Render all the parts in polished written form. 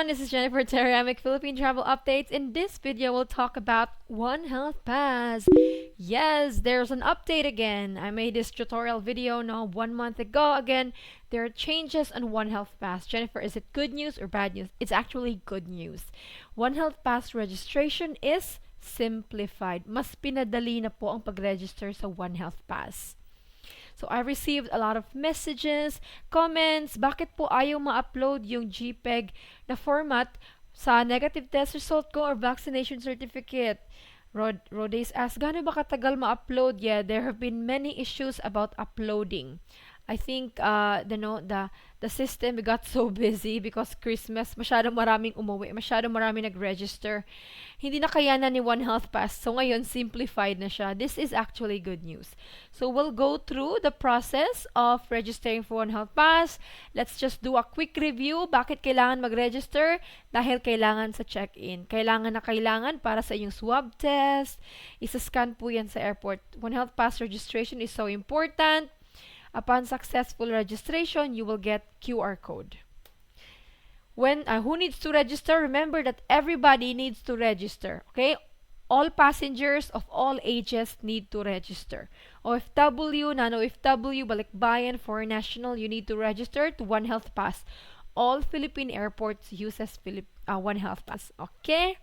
everyone, this is Jennifer Terri. I'm with Philippine Travel Updates. In this video, we'll talk about One Health Pass. Yes, there's an update again. I made this tutorial video now 1 month ago. Again, there are changes on One Health Pass. Jennifer, is it good news or bad news? It's actually good news. One Health Pass registration is simplified. Mas pinadali na po ang pag-register sa One Health Pass. So, I received a lot of messages, comments, bakit po ayaw ma-upload yung JPEG na format sa negative test result ko or vaccination certificate. Rodace asked, gaano ba katagal ma-upload? Yeah, there have been many issues about uploading. I think the system got so busy because Christmas, masyadong maraming umuwi, masyadong maraming nag-register. Hindi na kayanan ni One Health Pass. So ngayon, simplified na siya. This is actually good news. So we'll go through the process of registering for One Health Pass. Let's just do a quick review. Bakit kailangan mag-register? Dahil kailangan sa check-in. Kailangan na kailangan para sa inyong swab test. Isa-scan po yan sa airport. One Health Pass registration is so important. Upon successful registration, you will get QR code. Who needs to register? Remember that everybody needs to register. Okay? All passengers of all ages need to register. OFW, non-OFW, Balikbayan, foreign national, you need to register to One Health Pass. All Philippine airports uses One Health Pass. Okay?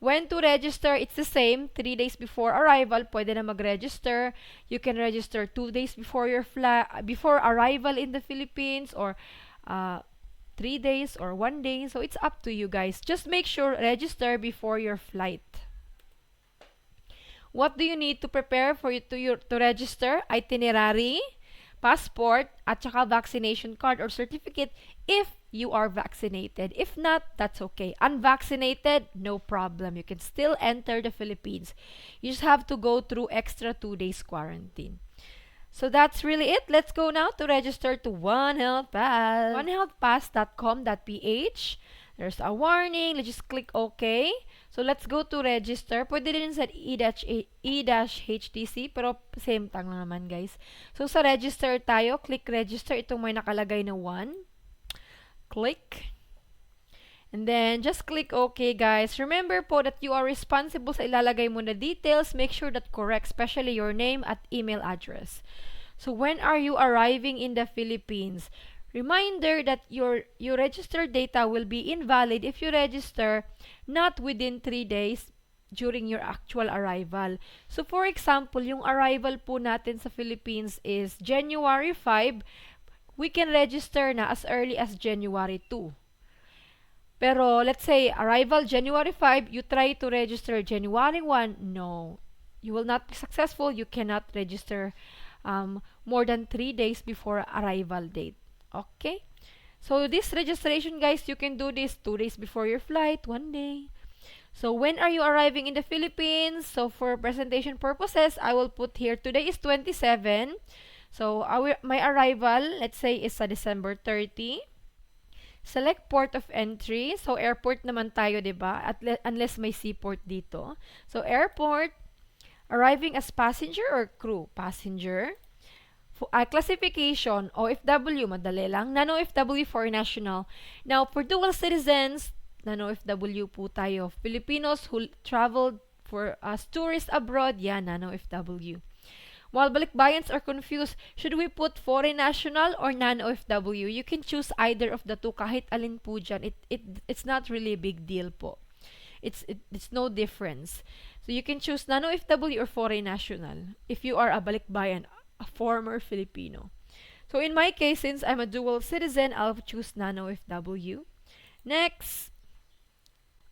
When to register, it's the same. 3 days before arrival, pwede na mag-register. You can register 2 days before before arrival in the Philippines, or 3 days or 1 day. So it's up to you guys. Just make sure register before your flight. What do you need to prepare to register? Itinerary, passport, at saka vaccination card or certificate if you are vaccinated. If not, that's okay. Unvaccinated, no problem. You can still enter the Philippines. You just have to go through extra 2 days quarantine. So that's really it. Let's go now to register to One Health Pass. onehealthpass.com.ph. There's a warning. Let's just click OK. So let's go to register. Pwede din sa e-HTC, pero same tang lang naman, guys. So sa register tayo, click register. Itong may nakalagay na 1. Click. And then, just click OK, guys. Remember po that you are responsible sa ilalagay mo na details. Make sure that correct, especially your name at email address. So, when are you arriving in the Philippines? Reminder that your registered data will be invalid if you register not within 3 days during your actual arrival. So, for example, yung arrival po natin sa Philippines is January 5. We can register na as early as January 2. Pero, let's say, arrival January 5, you try to register January 1, no. You will not be successful. You cannot register more than 3 days before arrival date. Okay? So, this registration, guys, you can do this 2 days before your flight, 1 day. So, when are you arriving in the Philippines? So, for presentation purposes, I will put here, today is 27. So, my arrival, let's say, is sa December 30. Select port of entry. So, airport naman tayo, diba? Unless may seaport dito. So, airport, arriving as passenger or crew? Passenger. Classification, OFW, madali lang. Non-OFW, foreign national. Now, for dual citizens, non-OFW po tayo. Filipinos who traveled as tourists abroad, yan, non-OFW. While Balikbayans are confused, should we put foreign national or non-OFW? You can choose either of the two, kahit alin po dyan. It's not really a big deal po. It's no difference. So you can choose non-OFW or foreign national if you are a Balikbayan, a former Filipino. So in my case, since I'm a dual citizen, I'll choose non-OFW. Next.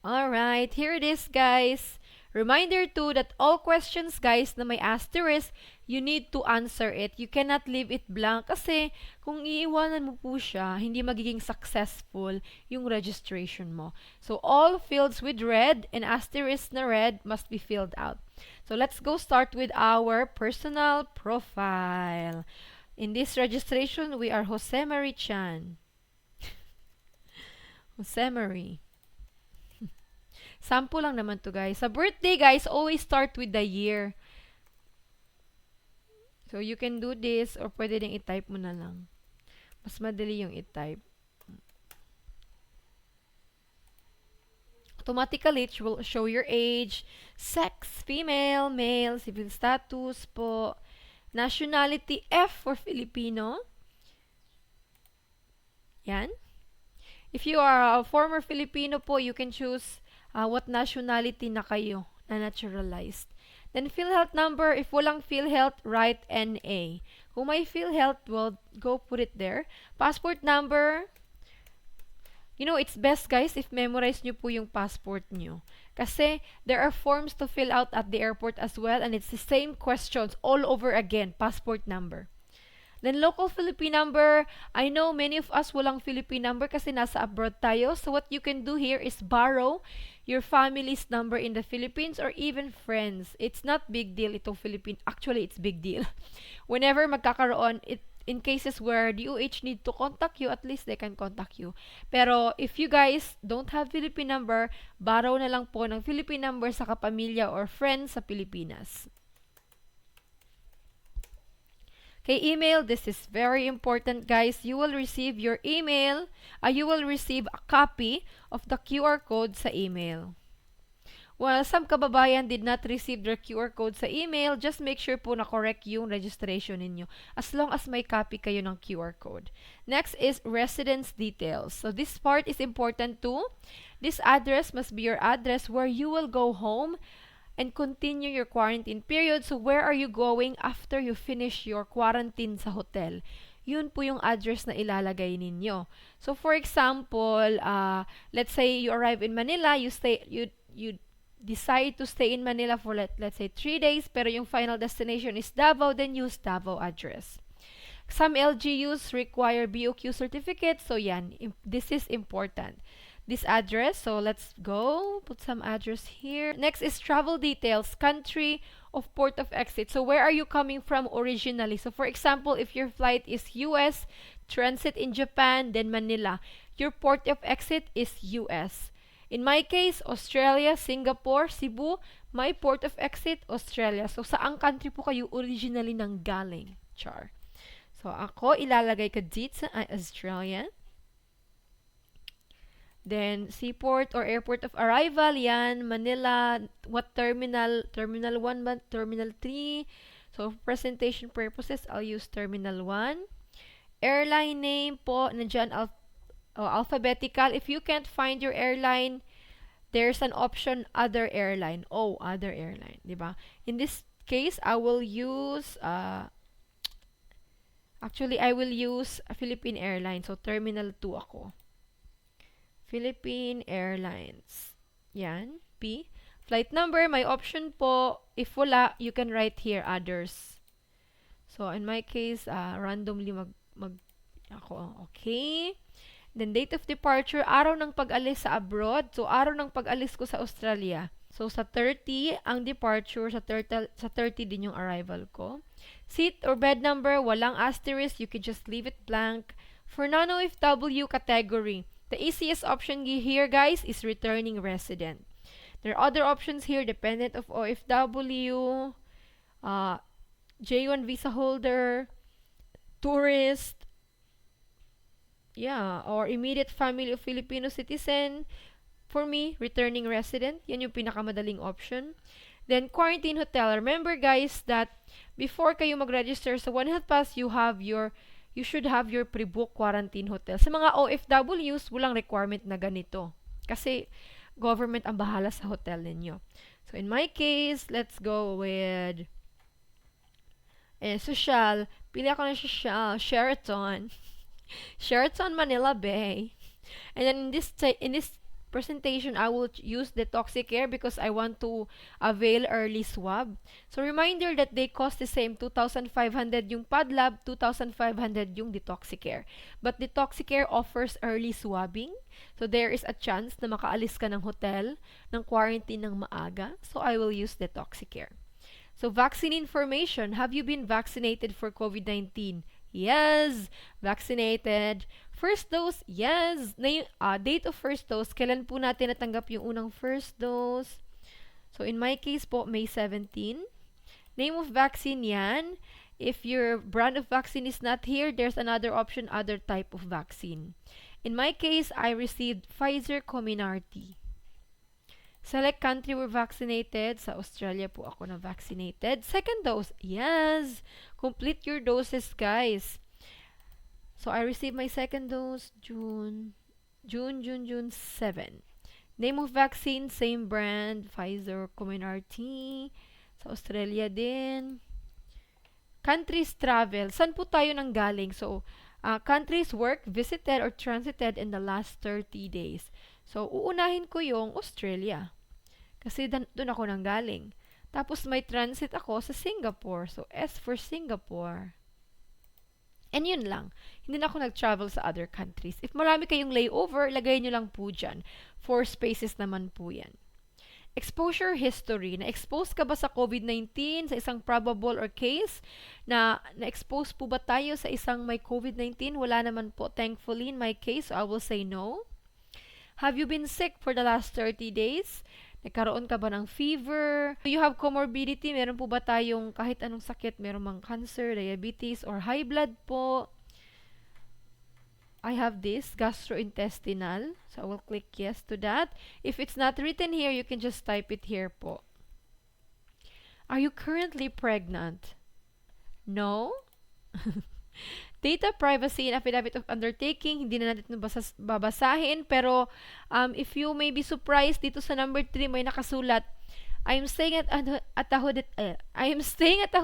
Alright, here it is, guys. Reminder too that all questions, guys, na may asterisk, you need to answer it. You cannot leave it blank kasi kung iiwanan mo po siya, hindi magiging successful yung registration mo. So, all fields with red and asterisk na red must be filled out. So, let's go start with our personal profile. In this registration, we are Jose Marie Chan. Jose Marie. Sample lang naman to, guys. Sa birthday, guys, always start with the year. So, you can do this or pwede din i-type mo na lang. Mas madali yung i-type. Automatically, it will show your age, sex, female, male, civil status po, nationality, F for Filipino. Yan. If you are a former Filipino po, you can choose what nationality na kayo na naturalized. Then, PhilHealth number. If walang PhilHealth, write NA. Kung may PhilHealth, well, go put it there. Passport number. You know, it's best guys if memorize nyo po yung passport nyo. Kasi there are forms to fill out at the airport as well and it's the same questions all over again. Passport number. Then local Philippine number. I know many of us walang Philippine number kasi nasa abroad tayo. So what you can do here is borrow your family's number in the Philippines or even friends. It's not big deal itong Philippine. Actually, it's big deal. Whenever magkakaroon, in cases where DOH need to contact you, at least they can contact you. Pero if you guys don't have Philippine number, borrow na lang po ng Philippine number sa kapamilya or friends sa Pilipinas. Okay, email. This is very important, guys. You will receive your email. You will receive a copy of the QR code sa email. Well, some kababayan did not receive their QR code sa email. Just make sure po na correct yung registration ninyo. As long as may copy kayo ng QR code. Next is residence details. So this part is important too. This address must be your address where you will go home and continue your quarantine period. So where are you going after you finish your quarantine sa hotel? Yun po yung address na ilalagay ninyo. So for example, let's say you arrive in Manila, you decide to stay in Manila for let's say 3 days, pero yung final destination is Davao, then use Davao address. Some LGUs require BOQ certificate, so yan, this is important. This address, so let's go, put some address here. Next is travel details, country of port of exit. So where are you coming from originally? So for example, if your flight is US, transit in Japan, then Manila, your port of exit is US. In my case, Australia, Singapore, Cebu, my port of exit, Australia. So, saang country po kayo originally nang galing? Char. So, ako, ilalagay ko dito sa Australia. Then, seaport or airport of arrival, yan, Manila, what terminal? Terminal 1 ba? Terminal 3. So, for presentation purposes, I'll use Terminal 1. Airline name po, nandiyan, alphabetical. If you can't find your airline, there's an option other airline. Oh, other airline, diba? In this case, I will use actually I will use a Philippine Airlines. So Terminal 2 ako. Philippine Airlines. Yan, P. Flight number, my option po. If wala, you can write here others. So in my case, randomly ako. Okay. Then, date of departure, araw ng pag-alis sa abroad. So, araw ng pag-alis ko sa Australia. So, sa 30, ang departure, sa 30 din yung arrival ko. Seat or bed number, walang asterisk. You can just leave it blank. For non-OFW category, the easiest option here, guys, is returning resident. There are other options here, dependent of OFW, J1 visa holder, tourist, yeah, or immediate family of Filipino citizen. For me, returning resident. Yan yung pinakamadaling option. Then, quarantine hotel. Remember, guys, that before kayo mag-register sa One Health Pass, you should have your pre-book quarantine hotel. Sa mga OFWs, walang requirement na ganito. Kasi, government ang bahala sa hotel ninyo. So, in my case, let's go with social. Pili ako ng social. Sheraton. Sheraton Manila Bay. And then in this presentation, I will use Detoxicare because I want to avail early swab. So reminder that they cost the same, 2,500 yung PadLab, 2,500 yung Detoxicare. But Detoxicare offers early swabbing. So there is a chance na makaalis ka ng hotel, ng quarantine ng maaga. So I will use Detoxicare. So vaccine information, have you been vaccinated for COVID-19? Yes, vaccinated. First dose, yes. Date of first dose, kailan po natin natanggap yung unang first dose? So, in my case po, May 17. Name of vaccine, yan. If your brand of vaccine is not here, there's another option, other type of vaccine. In my case, I received Pfizer Comirnaty. Select country were vaccinated. Sa Australia po ako na vaccinated. Second dose. Yes! Complete your doses, guys. So, I received my second dose June 7. Name of vaccine, same brand. Pfizer, Comirnaty. Sa Australia din. Countries travel. Saan po tayo nang galing? So, countries work, visited, or transited in the last 30 days. So, uunahin ko yung Australia. Kasi doon ako nang galing. Tapos, may transit ako sa Singapore. So, S for Singapore. And yun lang. Hindi na ako nag-travel sa other countries. If marami kayong layover, lagay nyo lang po dyan. 4 spaces naman po yan. Exposure history. Na-expose ka ba sa COVID-19? Sa isang probable or case? Na-expose po ba tayo sa isang may COVID-19? Wala naman po, thankfully, in my case. So I will say no. Have you been sick for the last 30 days? Nagkaroon ka ba ng fever? Do you have comorbidity? Meron po ba tayong kahit anong sakit? Meron mang cancer, diabetes, or high blood po? I have this, gastrointestinal. So, I will click yes to that. If it's not written here, you can just type it here po. Are you currently pregnant? No? Data privacy and affidavit of undertaking, hindi na natin babasahin. Pero, if you may be surprised, dito sa number 3 may nakasulat, I am staying at a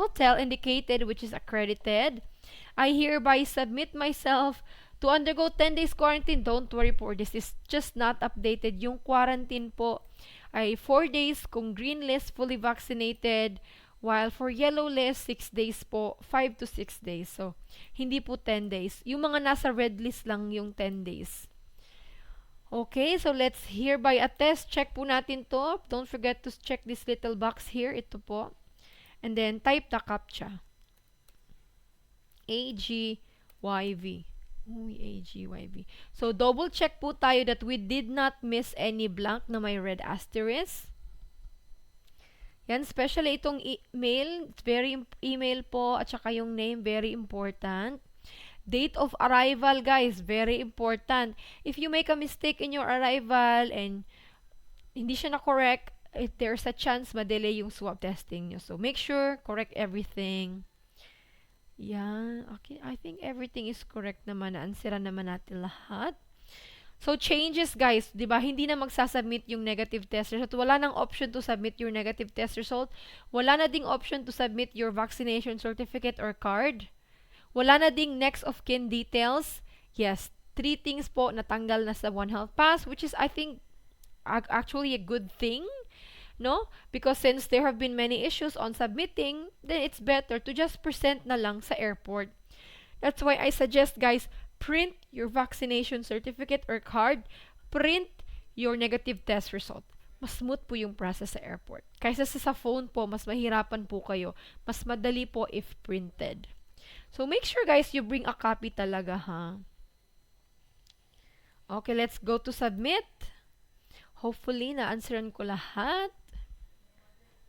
hotel indicated which is accredited. I hereby submit myself to undergo 10 days quarantine. Don't worry po, this is just not updated. Yung quarantine po ay 4 days kung green list, fully vaccinated. While for yellow list, 6 days po, 5 to 6 days. So, hindi po 10 days. Yung mga nasa red list lang yung 10 days. Okay, so let's hereby attest. Check po natin to. Don't forget to check this little box here. Ito po. And then, type the CAPTCHA. AGYV. Uy, AGYV. So, double check po tayo that we did not miss any blank na may red asterisk. Yan, especially itong email, email po, at saka yung name, very important. Date of arrival, guys, very important. If you make a mistake in your arrival and hindi siya na-correct, there's a chance ma-delay yung swab testing nyo. So, make sure, correct everything. Yan, okay, I think everything is correct naman. Naansira naman natin lahat. So, changes, guys, di ba? Hindi na magsasubmit yung negative test result. Wala nang option to submit your negative test result. Wala na ding option to submit your vaccination certificate or card. Wala na ding next of kin details. Yes, 3 things po natanggal na sa One Health Pass, which is, I think, actually a good thing, no? Because since there have been many issues on submitting, then it's better to just present na lang sa airport. That's why I suggest, guys, print your vaccination certificate or card, print your negative test result. Mas smooth po yung process sa airport. Kaysa sa phone po, mas mahirapan po kayo. Mas madali po if printed. So, make sure, guys, you bring a copy talaga, ha? Okay, let's go to submit. Hopefully, na-answeran ko lahat.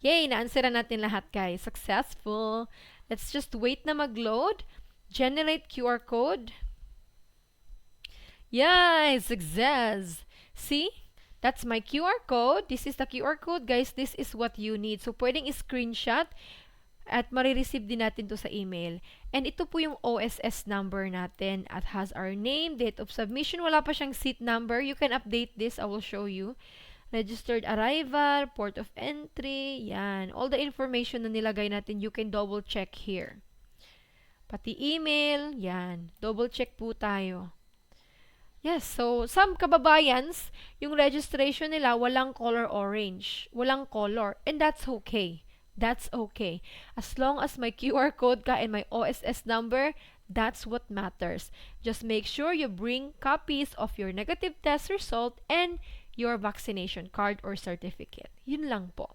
Yay! Na-answeran natin lahat, guys. Successful. Let's just wait na mag-load. Generate QR code. Yes, success. See? That's my QR code. This is the QR code, guys. This is what you need. So, pwedeng screenshot at marireceive din natin to sa email. And ito po yung OSS number natin at has our name, date of submission. Wala pa siyang seat number. You can update this. I will show you. Registered arrival, port of entry, yan. All the information na nilagay natin, you can double check here. Pati email, yan. Double check po tayo. Yes, so some kababayans, yung registration nila walang color orange. Walang color. And that's okay. That's okay. As long as may QR code ka and may OSS number, that's what matters. Just make sure you bring copies of your negative test result and your vaccination card or certificate. Yun lang po.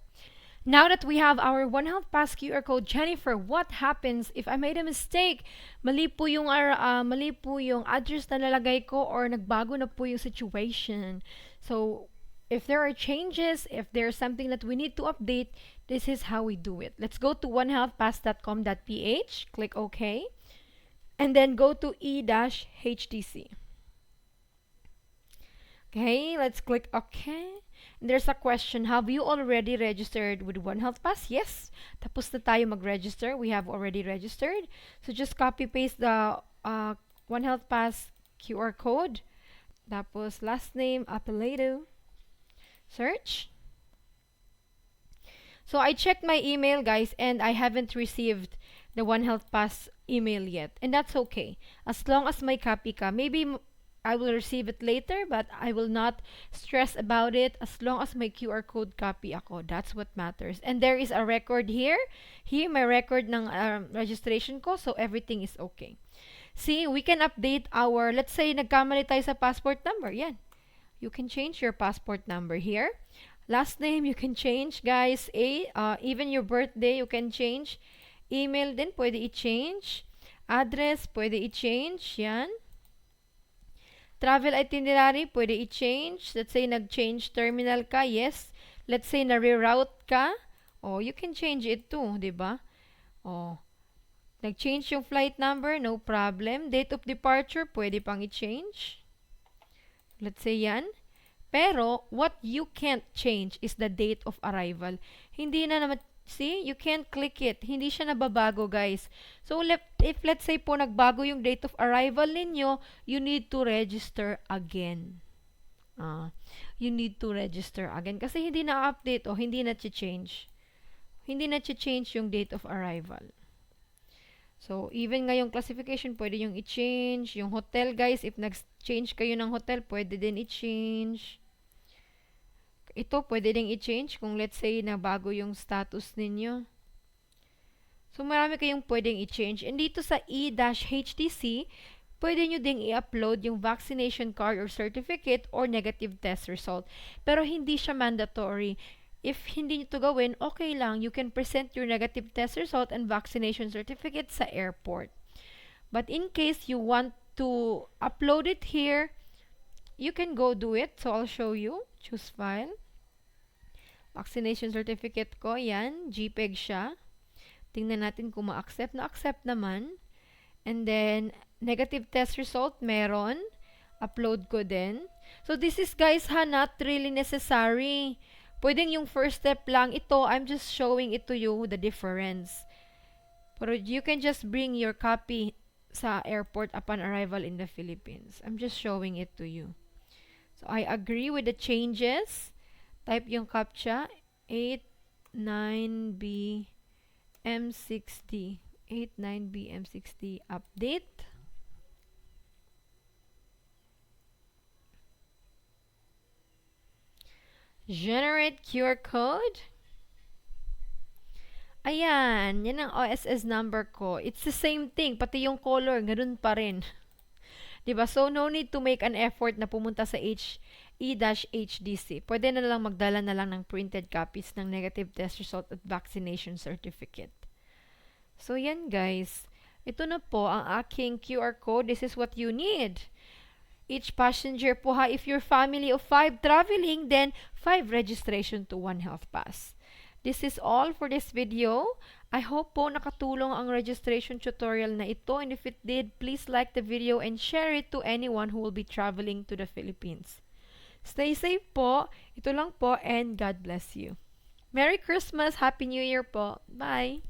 Now that we have our One Health Pass QR code, Jennifer, what happens if I made a mistake? Mali po yung address na nalagay ko or nagbago na po yung situation. So, if there are changes, if there's something that we need to update, this is how we do it. Let's go to onehealthpass.com.ph, click OK, and then go to E-HTC. Okay, let's click OK. There's a question, have you already registered with One Health Pass? Yes. Tapos na tayo mag-register. We have already registered. So just copy-paste the One Health Pass QR code. Tapos last name, apelyido. Search. So I checked my email, guys, and I haven't received the One Health Pass email yet. And that's okay. As long as may copy ka. Maybe I will receive it later, but I will not stress about it as long as may QR code copy ako. That's what matters. And there is a record here. Here, may record ng registration ko, so everything is okay. See, we can update our, let's say, nagkamali tayo sa passport number. Yan. You can change your passport number here. Last name, you can change, guys. Even your birthday, you can change. Email din, pwede i-change. Address, pwede i-change. Yan. Travel itinerary, pwede i-change. Let's say, nag-change terminal ka. Yes. Let's say, na-reroute ka. Oh, you can change it too, diba? Oh. Nag-change yung flight number, no problem. Date of departure, pwede pang i-change. Let's say yan. Pero, what you can't change is the date of arrival. Hindi na naman, see, you can't click it. Hindi siya nababago, guys. So, if let's say po nagbago yung date of arrival ninyo, you need to register again. You need to register again. Kasi hindi na-update o hindi na-change. Hindi na-change yung date of arrival. So, even ngayong classification, pwede yung i-change. Yung hotel, guys, if nag-change kayo ng hotel, pwede din i-change. Ito, pwede din i-change kung let's say na bago yung status ninyo. So, marami kayong pwedeng i-change. And dito sa e-HTC, pwede nyo ding i-upload yung vaccination card or certificate or negative test result. Pero hindi siya mandatory. If hindi nyo to gawin, okay lang. You can present your negative test result and vaccination certificate sa airport. But in case you want to upload it here, you can go do it. So, I'll show you. Choose file. Vaccination certificate ko. Yan. JPEG siya. Tingnan natin kung ma-accept. Na-accept naman. And then, negative test result, meron. Upload ko din. So, this is, guys, not really necessary. Pwedeng yung first step lang. Ito, I'm just showing it to you, the difference. Pero you can just bring your copy sa airport upon arrival in the Philippines. I'm just showing it to you. So, I agree with the changes. Type yung CAPTCHA. 89B M60. 89B M60 update. Generate QR code. Ayan. Yan ang OSS number ko. It's the same thing. Pati yung color, ganun pa rin. Diba? So, no need to make an effort na pumunta sa e-HDC. Pwede na lang magdala na lang ng printed copies ng negative test result at vaccination certificate. So, yan guys. Ito na po ang aking QR code. This is what you need. Each passenger po ha, if you're family of 5 traveling, then 5 registration to One Health Pass. This is all for this video. I hope po nakatulong ang registration tutorial na ito, and if it did, please like the video and share it to anyone who will be traveling to the Philippines. Stay safe po. Ito lang po, and God bless you. Merry Christmas! Happy New Year po! Bye!